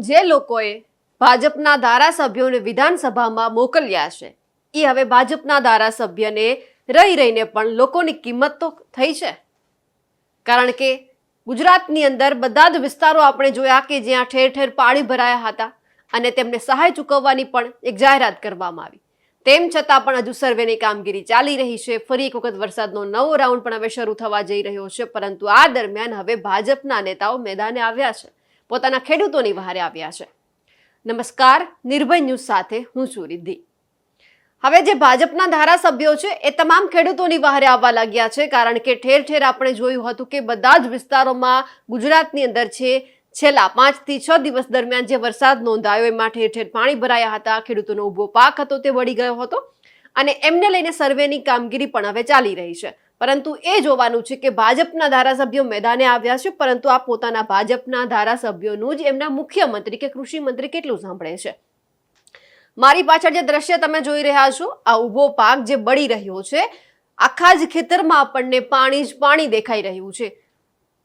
જે લોકોએ ભાજપના ધારાસભ્યોને વિધાનસભામાં મોકલ્યા છે એ હવે ભાજપના ધારાસભ્યને રહી રહીને પણ લોકોની કિંમત તો થઈ છે. કારણ કે ગુજરાતની અંદર બધા જ વિસ્તારો આપણે જોયા કે જ્યાં ઠેર ઠેર પાણી ભરાયા હતા અને તેમને સહાય ચૂકવવાની પણ એક જાહેરાત કરવામાં આવી. તેમ છતાં પણ હજુ સર્વેની કામગીરી ચાલી રહી છે. ફરી એક વખત વરસાદનો નવો રાઉન્ડ પણ હવે શરૂ થવા જઈ રહ્યો છે. પરંતુ આ દરમિયાન હવે ભાજપના નેતાઓ મેદાને આવ્યા છે, પોતાના ખેડૂતોની વહારે આવ્યા છે. નમસ્કાર, નિર્ભય ન્યૂઝ સાથે હું છું રિદ્ધિ. હવે જે ભાજપના ધારાસભ્યો છે એ તમામ ખેડૂતોની વહારે આવવા લાગ્યા છે. કારણ કે ઠેર ઠેર આપણે જોયું હતું કે બધા જ વિસ્તારોમાં ગુજરાતની અંદર છે છેલ્લા 5 થી 6 દિવસ દરમિયાન જે વરસાદ નોંધાયો એમાં ઠેર ઠેર પાણી ભરાયા હતા. ખેડૂતોનો ઊભો પાક હતો તે વળી ગયો હતો અને એમને લઈને સર્વેની કામગીરી પણ હવે ચાલી રહી છે. પરંતુ એ જોવાનું છે કે ભાજપના ધારાસભ્યો મેદાને આવ્યા છે, પરંતુ આ પોતાના ભાજપના ધારાસભ્યોનું જ એમના મુખ્યમંત્રી કે કૃષિ મંત્રી કેટલું સાંભળે છે. મારી પાછળ જે દ્રશ્ય તમે જોઈ રહ્યા છો, આ ઊભો પાક જે બળી રહ્યો છે, આખા જ ખેતરમાં આપણને પાણી જ પાણી દેખાઈ રહ્યું છે.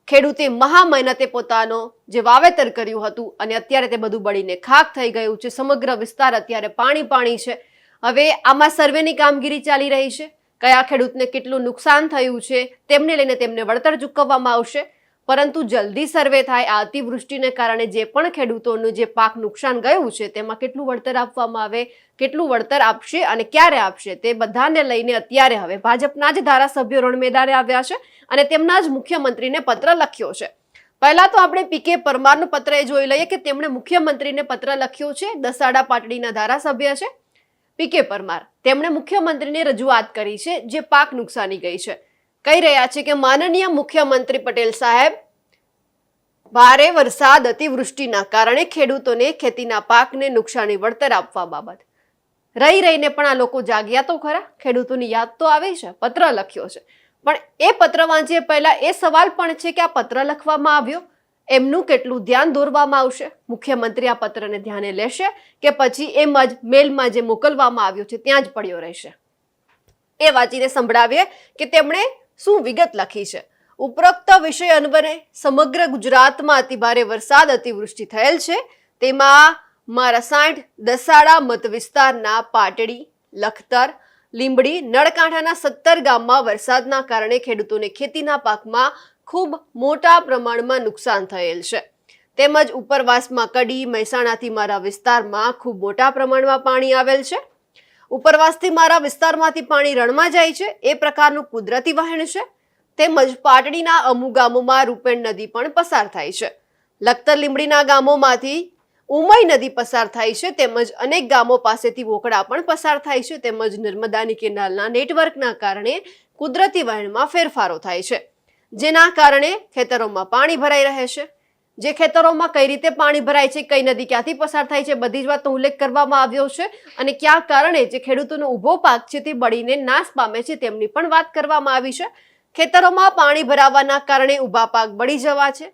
ખેડૂતે મહા મહેનતે પોતાનો જે વાવેતર કર્યું હતું અને અત્યારે તે બધું બળીને ખાખ થઈ ગયું છે. સમગ્ર વિસ્તાર અત્યારે પાણી પાણી છે. હવે આમાં સર્વેની કામગીરી ચાલી રહી છે. કયા ખેડૂતને કેટલું નુકસાન થયું છે તેમને લઈને તેમને વળતર ચૂકવવામાં આવશે. પરંતુ જલ્દી સર્વે થાય, આ અતિવૃષ્ટિને કારણે જે પણ ખેડૂતોનું જે પાક નુકસાન ગયું છે તેમાં કેટલું વળતર આપવામાં આવે, કેટલું વળતર આપશે અને ક્યારે આપશે, તે બધાને લઈને અત્યારે હવે ભાજપના જ ધારાસભ્યો રણ મેદાને આવ્યા છે અને તેમના જ મુખ્યમંત્રીને પત્ર લખ્યો છે. પહેલા તો આપણે પીકે પરમારનો પત્ર એ જોઈ લઈએ કે તેમણે મુખ્યમંત્રીને પત્ર લખ્યો છે. દસાડા પાટડીના ધારાસભ્ય છે પીકે પરમાર. તેમણે મુખ્યમંત્રીને રજૂઆત કરી છે જે પાક નુકસાની ગઈ છે. કહી રહ્યા છે કે માનનીય મુખ્યમંત્રી પટેલ સાહેબ, ભારે વરસાદ અતિવૃષ્ટિના કારણે ખેડૂતોને ખેતીના પાકને નુકસાની વળતર આપવા બાબત રહી રહીને પણ આ લોકો જાગ્યા તો ખરા. ખેડૂતોની યાદ તો આવે છે, પત્ર લખ્યો છે. પણ એ પત્ર વાંચીએ પહેલા એ સવાલ પણ છે કે આ પત્ર લખવામાં આવ્યો, એમનું કેટલું ધ્યાન દોરવામાં આવશે? મુખ્યમંત્રી આ પત્રને ધ્યાને લેશે કે પછી એમ જ મેલમાં જે મોકલવામાં આવ્યો છે ત્યાં જ પડ્યો રહેશે? એ વાંચીને સંભળાવીએ કે તેમણે શું વિગત લખી છે. ઉપરોક્ત વિષય અન્વયે સમગ્ર ગુજરાતમાં અતિભારે વરસાદ અતિવૃષ્ટિ થયેલ છે. તેમાં મારા 60 દસાડા મત વિસ્તારના પાટડી, લખતર, લીંબડી, નળકાંઠાના 17 ગામમાં વરસાદના કારણે ખેડૂતોને ખેતીના પાકમાં ખૂબ મોટા પ્રમાણમાં નુકસાન થયેલ છે. તેમજ ઉપરવાસમાં કડી, મહેસાણાથી મારા વિસ્તારમાં ખૂબ મોટા પ્રમાણમાં પાણી આવેલ છે. ઉપરવાસથી મારા વિસ્તારમાંથી પાણી રણમાં જાય છે, એ પ્રકારનું કુદરતી વહેણ છે. તેમજ પાટડીના અમુક ગામોમાં રૂપેણ નદી પણ પસાર થાય છે. લખતર, લીંબડીના ગામોમાંથી ઉમઈ નદી પસાર થાય છે. તેમજ અનેક ગામો પાસેથી વોકડા પણ પસાર થાય છે. તેમજ નર્મદાની કેનાલના નેટવર્કના કારણે કુદરતી વહેણમાં ફેરફારો થાય છે, જેના કારણે ખેતરોમાં પાણી ભરાઈ રહે છે. જે ખેતરોમાં કઈ રીતે પાણી ભરાય છે, કઈ નદી ક્યાંથી પસાર થાય છે, બધી જ વાતનો ઉલ્લેખ કરવામાં આવ્યો છે. અને કયા કારણે જે ખેડૂતોનો ઊભો પાક છે તે બળીને નાશ પામે છે તેમની પણ વાત કરવામાં આવી છે. ખેતરોમાં પાણી ભરાવાના કારણે ઊભા પાક બળી જવા છે,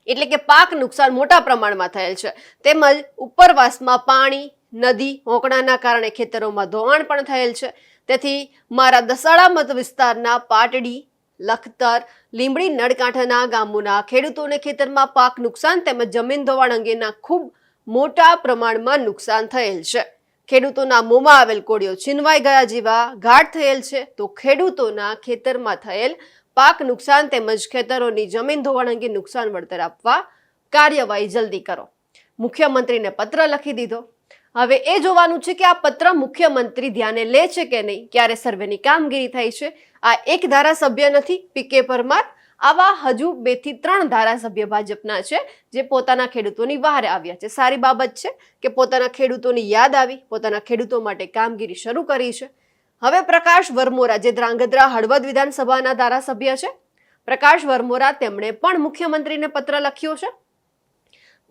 એટલે કે પાક નુકસાન મોટા પ્રમાણમાં થયેલ છે. તેમજ ઉપરવાસમાં પાણી, નદી, હોકડાના કારણે ખેતરોમાં ધોવાણ પણ થયેલ છે. તેથી મારા દસાડા મત વિસ્તારના પાટડી, લખતર, લીંબડી, નળકાંઠાના ગામોના ખેડૂતોને ખેતરમાં પાક નુકસાન તેમજ જમીન ધોવાણ અંગેના ખૂબ મોટા પ્રમાણમાં નુકસાન થયેલ છે. ખેડૂતોના મોંમાં આવેલ કોળીઓ છીનવાઈ ગયા જેવા ઘાટ થયેલ છે. તો ખેડૂતોના ખેતરમાં થયેલ પાક નુકસાન તેમજ ખેતરોની જમીન ધોવાણ અંગે નુકસાન વળતર આપવા કાર્યવાહી જલ્દી કરો. મુખ્યમંત્રીને પત્ર લખી દીધો. હવે એ જોવાનું છે કે આ પત્ર મુખ્યમંત્રી ધ્યાને લે છે કે નહીં, ક્યારે સર્વેની કામગીરી થઈ છે. આ એક ધારાસભ્ય નથી પીકે પરમાર, આવા હજુ 2 થી 3 ધારાસભ્ય ભાજપના છે જે પોતાના ખેડૂતોની વહારે આવ્યા છે. સારી બાબત છે કે પોતાના ખેડૂતોની યાદ આવી, પોતાના ખેડૂતો માટે કામગીરી શરૂ કરી છે. હવે પ્રકાશ વરમોરા, જે ધ્રાંગધ્રા હળવદ વિધાનસભાના ધારાસભ્ય છે, પ્રકાશ વરમોરા, તેમણે પણ મુખ્યમંત્રીને પત્ર લખ્યો છે.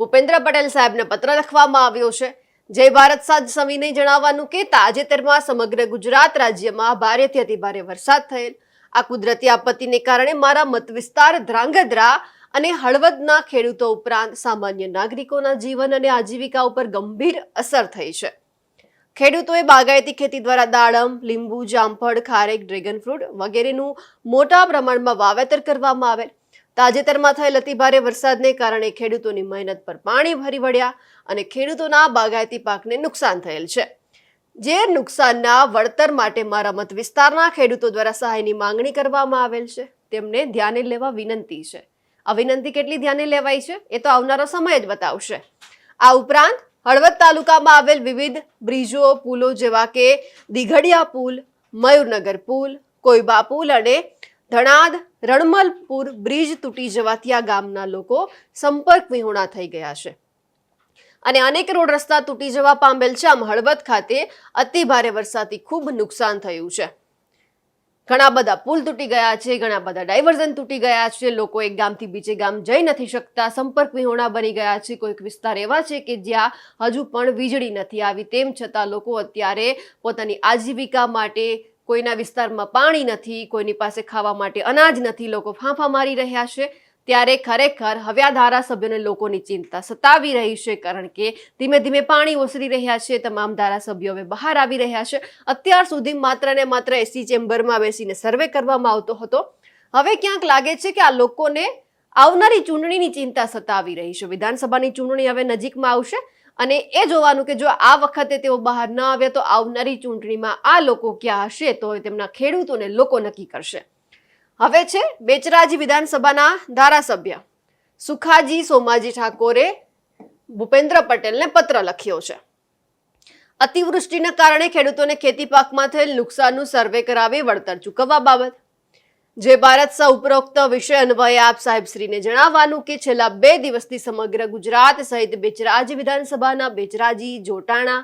ભૂપેન્દ્ર પટેલ સાહેબને પત્ર લખવામાં આવ્યો છે. જય ભારત સાથ સવિનય જણાવવાનું કે તાજેતરમાં સમગ્ર ગુજરાત રાજ્યમાં ભારેથી અતિભારે વરસાદ થયેલ. આ કુદરતી આપત્તિને કારણે મારા મત વિસ્તાર ધ્રાંગધ્રા અને હળવદના ખેડૂતો ઉપરાંત સામાન્ય નાગરિકોના જીવન અને આજીવિકા ઉપર ગંભીર અસર થઈ છે. ખેડૂતોએ બાગાયતી ખેતી દ્વારા દાડમ, લીંબુ, જામફળ, ખારેક, ડ્રેગન ફ્રૂટ વગેરેનું મોટા પ્રમાણમાં વાવેતર કરવામાં આવેલ. તાજેતરમાં થયેલ અતિભારે વરસાદને કારણે ખેડૂતોની મહેનત પર પાણી ફરી વળ્યા અને ખેડૂતોના બાગાયતી પાકને નુકસાન થયેલ છે. જે નુકસાનના વળતર માટે મારામત વિસ્તારના ખેડૂતો દ્વારા સહાયની માંગણી કરવામાં આવેલ છે તેમને ધ્યાને લેવા વિનંતી છે. આ વિનંતી કેટલી ધ્યાને લેવાય છે એ તો આવનારો સમય જ બતાવશે. આ ઉપરાંત હળવદ તાલુકામાં આવેલ વિવિધ બ્રિજો, પુલો જેવા કે દિઘડિયા પુલ, મયુરનગર પુલ, કોઈબા પુલ અને ધણાદ રણમલપુર બ્રિજ તૂટી જવાથી આ ગામના લોકો સંપર્ક વિહોણા થઈ ગયા છે અને અનેક રોડ રસ્તા તૂટી જવા પામેલ છે. આમ હળવદ ખાતે અતિ ભારે વરસાદથી ખૂબ નુકસાન થયું છે. ઘણા બધા પુલ તૂટી ગયા છે, ઘણા બધા ડાયવર્ઝન તૂટી ગયા છે, લોકો એક ગામથી બીજે ગામ જઈ નથી શકતા, સંપર્ક વિહોણા બની ગયા છે. કોઈક વિસ્તાર એવા છે કે જ્યાં હજુ પણ વીજળી નથી આવી, તેમ છતાં લોકો અત્યારે પોતાની આજીવિકા માટે, કોઈના વિસ્તારમાં પાણી નથી, કોઈની પાસે ખાવા માટે અનાજ નથી, લોકો ફાંફા મારી રહ્યા છે. ત્યારે ખરેખર હવે આ ધારાસભ્યોને લોકોની ચિંતા સતાવી રહી છે, કારણ કે ધીમે ધીમે પાણી ઓસરી રહ્યા છે. તમામ ધારાસભ્યો હવે બહાર આવી રહ્યા છે. અત્યાર સુધી માત્ર ને માત્ર એસી ચેમ્બરમાં બેસીને સર્વે કરવામાં આવતો હતો. હવે ક્યાંક લાગે છે કે આ લોકોને આવનારી ચૂંટણીની ચિંતા સતાવી રહી છે. વિધાનસભાની ચૂંટણી હવે નજીકમાં આવશે અને એ જોવાનું કે જો આ વખતે તેઓ બહાર ન આવ્યા તો આવનારી ચૂંટણીમાં આ લોકો ક્યાં હશે, તો તેમના ખેડૂતોને લોકો નક્કી કરશે. હવે છે બેચરાજી વિધાનસભાના ધારાસભ્ય સુખાજી સોમાજી ઠાકોરે ભૂપેન્દ્ર પટેલને પત્ર લખ્યો છે. અતિવૃષ્ટિના કારણે ખેડૂતોને ખેતી પાકમાં થયેલ નુકસાનનું સર્વે કરાવી વળતર ચૂકવવા બાબત. જે ભારત સહ ઉપરોક્ત વિષય અન્વયે આપ સાહેબશ્રીને જણાવવાનું કે છેલ્લા 2 દિવસથી સમગ્ર ગુજરાત સહિત બેચરાજી વિધાનસભાના બેચરાજી, જોટાણા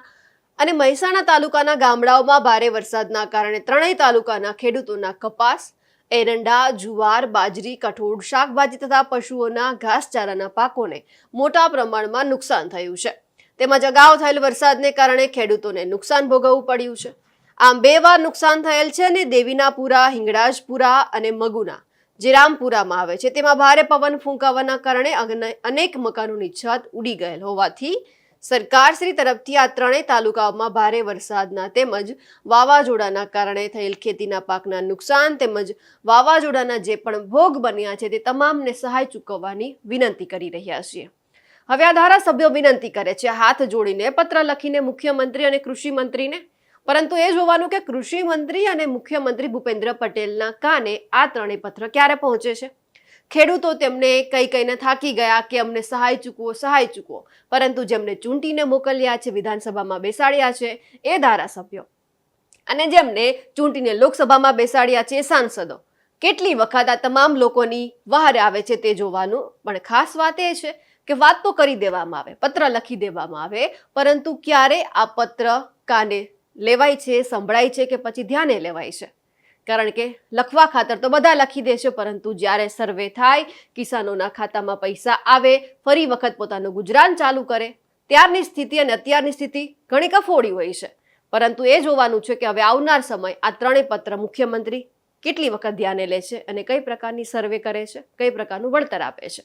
અને મહેસાણા તાલુકાના ગામડાઓમાં ભારે વરસાદના કારણે ત્રણેય તાલુકાના ખેડૂતોના કપાસ, એરંડા, જુવાર, બાજરી, કઠોળ, શાકભાજી તથા પશુઓના ઘાસચારાના પાકોને મોટા પ્રમાણમાં નુકસાન થયું છે. તેમજ અગાઉ થયેલ વરસાદને કારણે ખેડૂતોને નુકસાન ભોગવવું પડ્યું છે. આમ 2 વાર નુકસાન થયેલ છે અને દેવીનાપુરા, હિંગળાજપુરા અને મગુના જે રામપુરામાં આવે છે તેમાં ભારે પવન ફૂંકાવાના કારણે અનેક મકાનોની છત ઉડી ગયેલ હોવાથી સરકારશ્રી તરફથી આ ત્રણેય તાલુકાઓમાં ભારે વરસાદના તેમજ વાવાઝોડાના કારણે થયેલ ખેતીના પાકના નુકસાન તેમજ વાવાઝોડાના જે પણ ભોગ બન્યા છે તે તમામને સહાય ચૂકવવાની વિનંતી કરી રહ્યા છીએ. હવે આ ધારાસભ્યો વિનંતી કરે છે હાથ જોડીને, પત્ર લખીને મુખ્યમંત્રી અને કૃષિ મંત્રીને, પરંતુ એ જોવાનું કે કૃષિ મંત્રી અને મુખ્યમંત્રી ભૂપેન્દ્ર પટેલના કાને આ ત્રણેય પત્ર ક્યારે પહોંચે છે. ખેડૂતો તેમને કહીને થાકી ગયા કે અમને સહાય ચૂકવો, પરંતુ જેમને ચૂંટીને મોકલ્યા છે, વિધાનસભામાં બેસાડ્યા છે એ ધારાસભ્યો અને જેમને ચૂંટીને લોકસભામાં બેસાડ્યા છે એ સાંસદો કેટલી વખત આ તમામ લોકોની વહારે આવે છે તે જોવાનું. પણ ખાસ વાત એ છે કે વાત તો કરી દેવામાં આવે, પત્ર લખી દેવામાં આવે, પરંતુ ક્યારે આ પત્ર કાને લેવાય છે, સંભળાય છે કે પછી ધ્યાને લેવાય છે. કારણ કે લખવા ખાતર તો બધા લખી દે છે, પરંતુ જ્યારે સર્વે થાય, કિસાનોના ખાતામાં પૈસા આવે, ફરી વખત પોતાનું ગુજરાન ચાલુ કરે, ત્યારની સ્થિતિ અને અત્યારની સ્થિતિ ઘણી કફોડી હોય છે. પરંતુ એ જોવાનું છે કે હવે આવનાર સમય આ ત્રણેય પત્ર મુખ્યમંત્રી કેટલી વખત ધ્યાને લે છે અને કઈ પ્રકારની સર્વે કરે છે, કઈ પ્રકારનું વળતર આપે છે.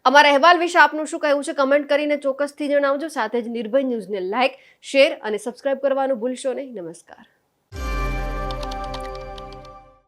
અમારા અહેવાલ વિશે આપનું શું કહેવું છે કમેન્ટ કરીને ચોક્કસથી જણાવજો. સાથે જ નિર્ભય ન્યૂઝને લાઇક, શેર અને સબસ્ક્રાઇબ કરવાનું ભૂલશો નહીં. નમસ્કાર.